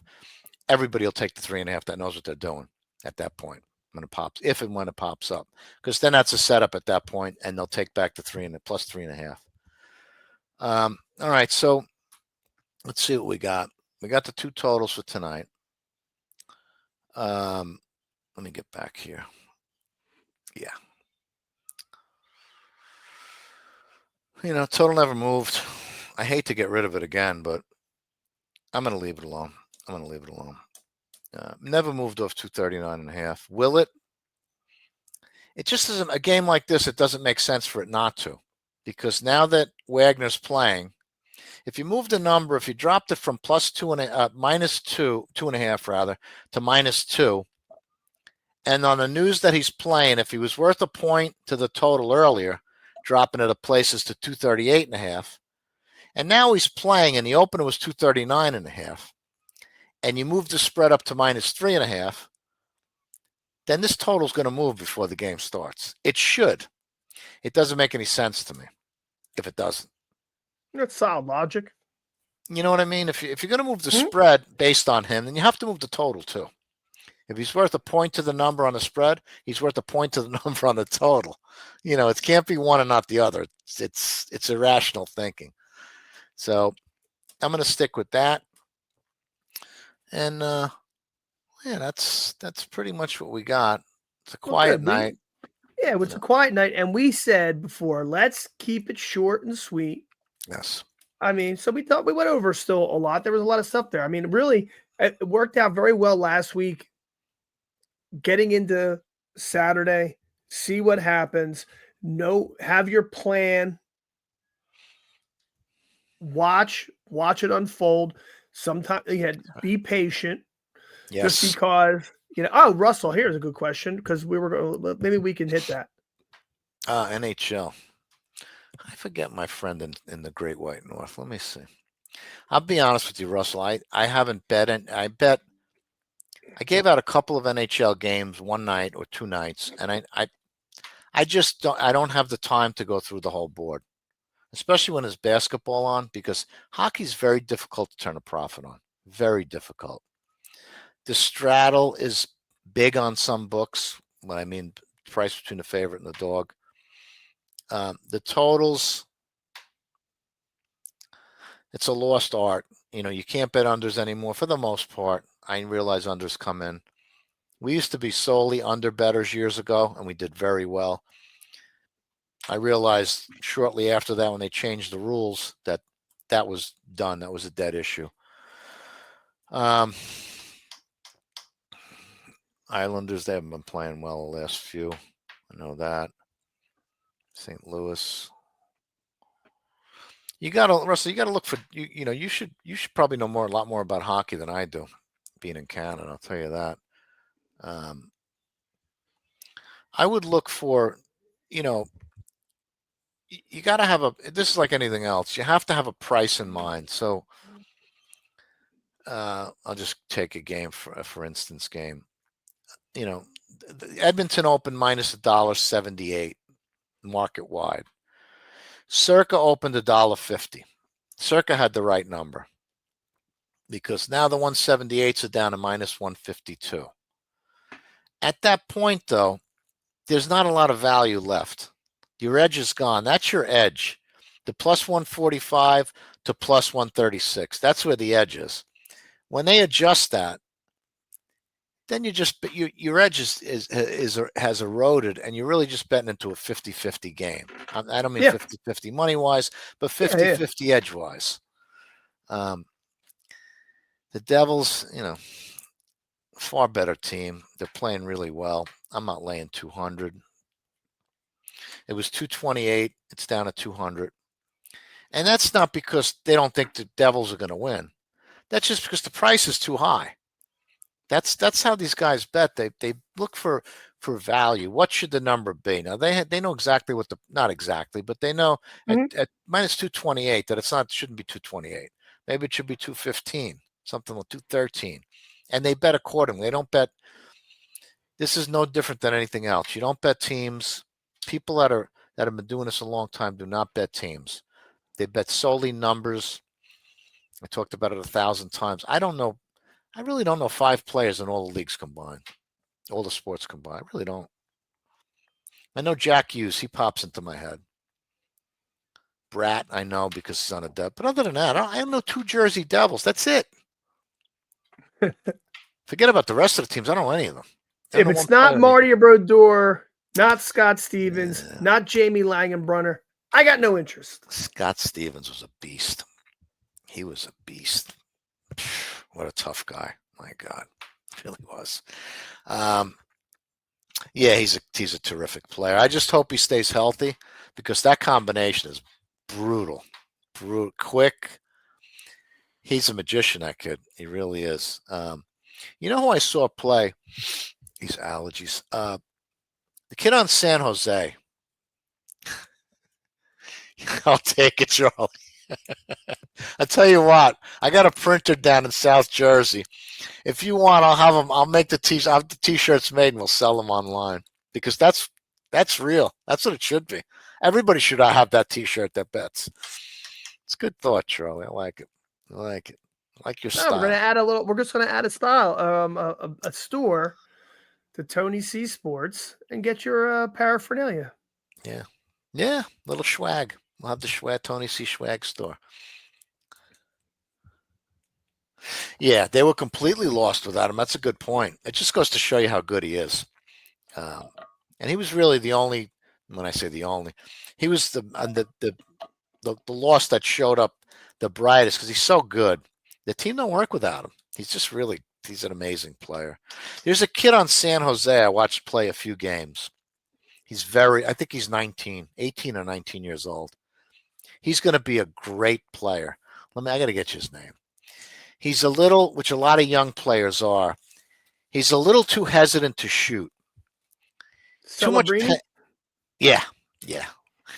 everybody will take the 3.5 that knows what they're doing at that point when it pops, if and when it pops up. Because then that's a setup at that point, and they'll take back the 3.5. All right, so let's see what we got. We got the 2 totals for tonight. Let me get back here. Yeah. Total never moved. I hate to get rid of it again, but I'm going to leave it alone. Never moved off 239.5. Will it? It just isn't a game like this. It doesn't make sense for it not to, because now that Wagner's playing, if you move the number, if you dropped it from -2.5 rather to -2, and on the news that he's playing, if he was worth a point to the total earlier, dropping it to places to 238.5, and now he's playing, and the opener was 239.5, and you move the spread up to -3.5, then this total is going to move before the game starts. It should. It doesn't make any sense to me if it doesn't. That's solid logic. You know what I mean? If you're going to move the spread based on him, then you have to move the total too. If he's worth a point to the number on the spread, he's worth a point to the number on the total. It can't be one and not the other. It's irrational thinking. So I'm going to stick with that. And that's pretty much what we got. It's a quiet night. It's a quiet night, and we said before, let's keep it short and sweet. Yes. I mean, so we thought we went over still a lot. There was a lot of stuff there. I mean, really, it worked out very well last week. Getting into Saturday, see what happens. Have your plan. Watch it unfold. Sometimes be patient. Yes. Just because Oh, Russell, here's a good question, because maybe we can hit that. NHL. I forget my friend in the Great White North. Let me see. I'll be honest with you, Russell. I haven't bet. I gave out a couple of NHL games one night or 2 nights, and I just don't. I don't have the time to go through the whole board, especially when there's basketball on, because hockey's very difficult to turn a profit on. Very difficult. The straddle is big on some books. What I mean, price between the favorite and the dog. The totals, it's a lost art. You can't bet unders anymore for the most part. I realize unders come in. We used to be solely under bettors years ago, and we did very well. I realized shortly after that, when they changed the rules, that was done. That was a dead issue. Islanders, they haven't been playing well the last few. I know that. St. Louis. Russell, you gotta look for you should probably know a lot more about hockey than I do, being in Canada, I'll tell you that. I would look for, you gotta have this is like anything else. You have to have a price in mind. So I'll just take a game for instance game. The Edmonton Open minus $1.78 market wide. Circa opened $1.50. Circa had the right number, because now the 178s are down to minus 152. At that point, though, there's not a lot of value left. Your edge is gone. That's your edge. The plus 145 to plus 136. That's where the edge is. When they adjust that, then your edge has eroded, and you're really just betting into a 50-50 game. I don't mean 50-50 money wise, but 50-50 edge wise. The Devils, far better team. They're playing really well. I'm not laying 200. It was 228. It's down to 200. And that's not because they don't think the Devils are going to win. That's just because the price is too high. That's how these guys bet. They look for value. What should the number be? Now they know exactly not exactly, but they know at minus 228 that shouldn't be 228. Maybe it should be 215, something like 213. And they bet accordingly. They don't bet. This is no different than anything else. You don't bet teams. People that have been doing this a long time do not bet teams. They bet solely numbers. I talked about it 1,000 times. I don't know. I really don't know 5 players in all the leagues combined, all the sports combined. I really don't. I know Jack Hughes. He pops into my head. Brat, I know because he's on a Dev. But other than that, I don't know 2 Jersey Devils. That's it. Forget about the rest of the teams. I don't know any of them. If it's not Marty Brodeur, not Scott Stevens, not Jamie Langenbrunner, I got no interest. Scott Stevens was a beast. He was a beast. What a tough guy. My God. Really was. Yeah, he's a terrific player. I just hope he stays healthy because that combination is brutal. Brutal, quick. He's a magician, that kid. He really is. You know who I saw play? These allergies. The kid on San Jose. I'll take it, Charlie. I'll tell you what. I got a printer down in South Jersey. If you want, I'll have them. I'll make the I'll have the T-shirts made, and we'll sell them online because that's real. That's what it should be. Everybody should have that T-shirt that bets. It's a good thought, Charlie. I like it. I like it. I like your style. We're gonna add a little. We're just gonna add a style, a store to Tony C Sports and get your paraphernalia. Yeah, yeah. Little swag. We'll have the swag Tony C swag store. Yeah, they were completely lost without him. That's a good point. It just goes to show you how good he is. And he was really the only. When I say the only, he was the loss that showed up the brightest because he's so good. The team don't work without him. He's an amazing player. There's a kid on San Jose I watched play a few games. I think he's 18 or 19 years old. He's going to be a great player. I got to get you his name. He's a little, which a lot of young players are. He's a little too hesitant to shoot. Too much. Yeah.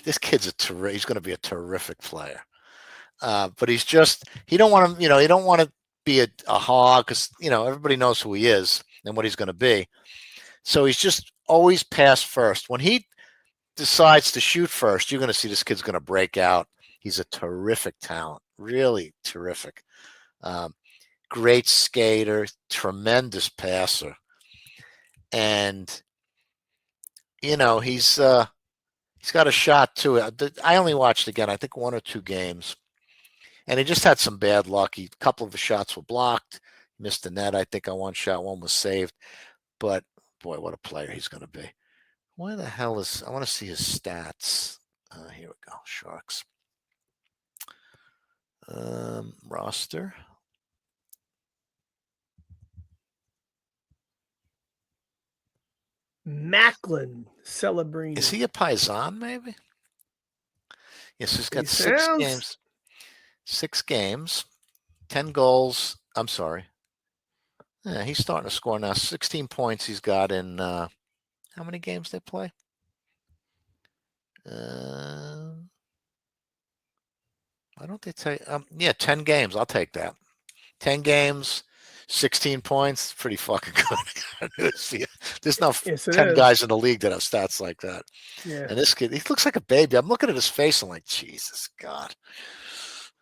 This kid's he's going to be a terrific player. But he don't want to, he don't want to be a hog because, everybody knows who he is and what he's going to be. So he's just always pass first. When he decides to shoot first, you're going to see this kid's going to break out. He's a terrific talent, really terrific. Great skater, tremendous passer. And, he's got a shot too. I only watched again, I think 1 or 2 games. And he just had some bad luck. A couple of the shots were blocked. Missed the net. I think on one shot, one was saved. But boy, what a player he's going to be. Where the hell I want to see his stats. Here we go. Sharks. Roster. Macklin Celebrini. Is he a Paisan, maybe? Yes, he's got 6 games. 6 games. 10 goals. I'm sorry. Yeah, he's starting to score now. 16 points he's got in how many games they play? Why don't they take 10 games. I'll take that. 10 games, 16 points, pretty fucking good. There's no 10 guys in the league that have stats like that. Yeah. And this kid, he looks like a baby. I'm looking at his face. I'm like, Jesus God.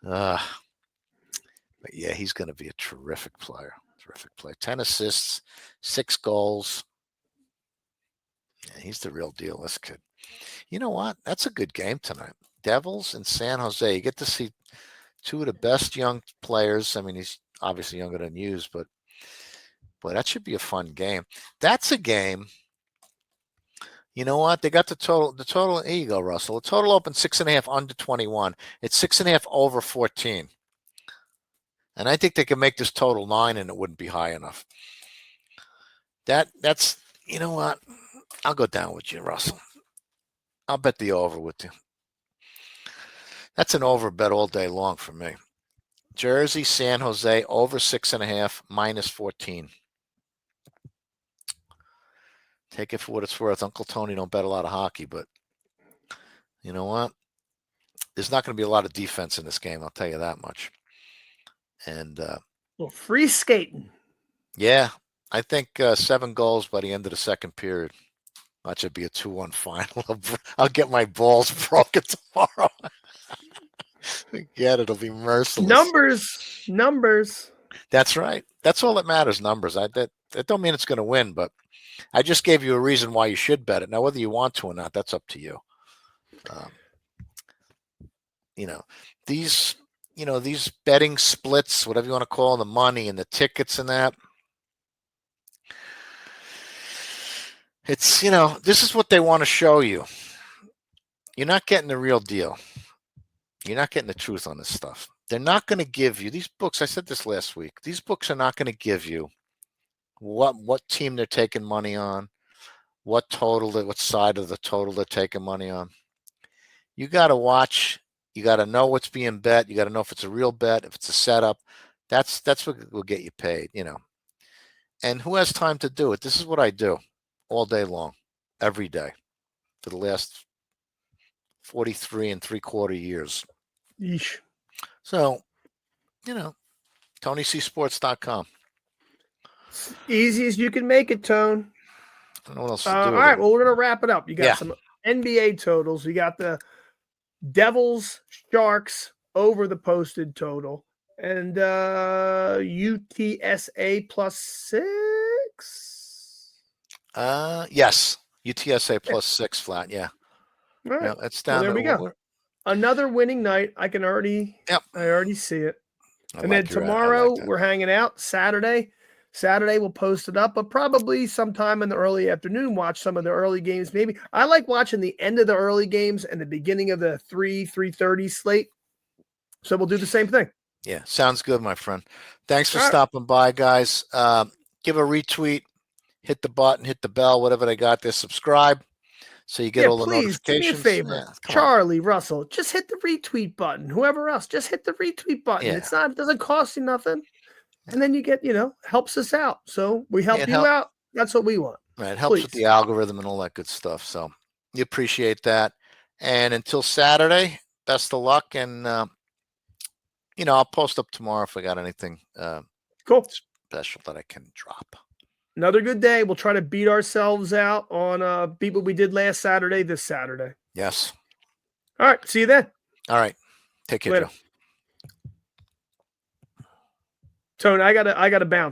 But yeah, he's going to be a terrific player. 10 assists, 6 goals. Yeah, he's the real deal, this kid. You know what? That's a good game tonight. Devils and San Jose. You get to see 2 of the best young players. I mean, he's obviously younger than Hughes, but that should be a fun game. That's a game. You know what? They got the total. Here you go, Russell. The total open 6.5 under 21. It's 6.5 over 14. And I think they can make this total 9 and it wouldn't be high enough. That's, you know what? I'll go down with you, Russell. I'll bet the over with you. That's an over bet all day long for me. Jersey, San Jose, over 6.5, minus 14. Take it for what it's worth. Uncle Tony don't bet a lot of hockey, but you know what? There's not going to be a lot of defense in this game. I'll tell you that much. And well, free skating. Yeah, I think 7 goals by the end of the second period. That should be a 2-1 final. I'll get my balls broken tomorrow. Yeah, it'll be merciless. Numbers. That's right. That's all that matters. Numbers. That don't mean it's going to win, but I just gave you a reason why you should bet it. Now, whether you want to or not, that's up to you. Um, you know, these these betting splits, whatever you want to call them, the money and the tickets and that. It's this is what they want to show you. You're not getting the real deal. You're not getting the truth on this stuff. They're not going to give you these books. I said this last week. These books are not going to give you what team they're taking money on, what side of the total they're taking money on. You got to watch. You got to know what's being bet. You got to know if it's a real bet, if it's a setup. That's what will get you paid, And who has time to do it? This is what I do all day long, every day, for the last 43 3/4 years. Yeesh. So, TonyCSports.com. Easy as you can make it, Tone. I don't know what else to do. All right, well, we're gonna wrap it up. You got some NBA totals. You got the Devils, Sharks over the posted total, and UTSA +6. Yes, UTSA +6 flat. Yeah, all right. That's down. Well, there we go. Another winning night. I already see it. And then tomorrow we're hanging out. Saturday we'll post it up, but probably sometime in the early afternoon, watch some of the early games. Maybe I like watching the end of the early games and the beginning of the 3:30 slate. So we'll do the same thing. Yeah, sounds good, my friend. Thanks for stopping by, guys. Give a retweet, hit the button, hit the bell, whatever they got there. Subscribe so you get all the notifications. Do me a favor, Charlie, Russell, just hit the retweet button. Whoever else, just hit the retweet button. Yeah. It doesn't cost you nothing. And then you get, helps us out. So we help you out. That's what we want. Right. It helps with the algorithm and all that good stuff. So you appreciate that. And until Saturday, best of luck. And, I'll post up tomorrow if I got anything cool special that I can drop. Another good day. We'll try to beat ourselves out on beat what we did last Saturday this Saturday. Yes. All right. See you then. All right. Take care, Joe. Tone, I gotta bounce.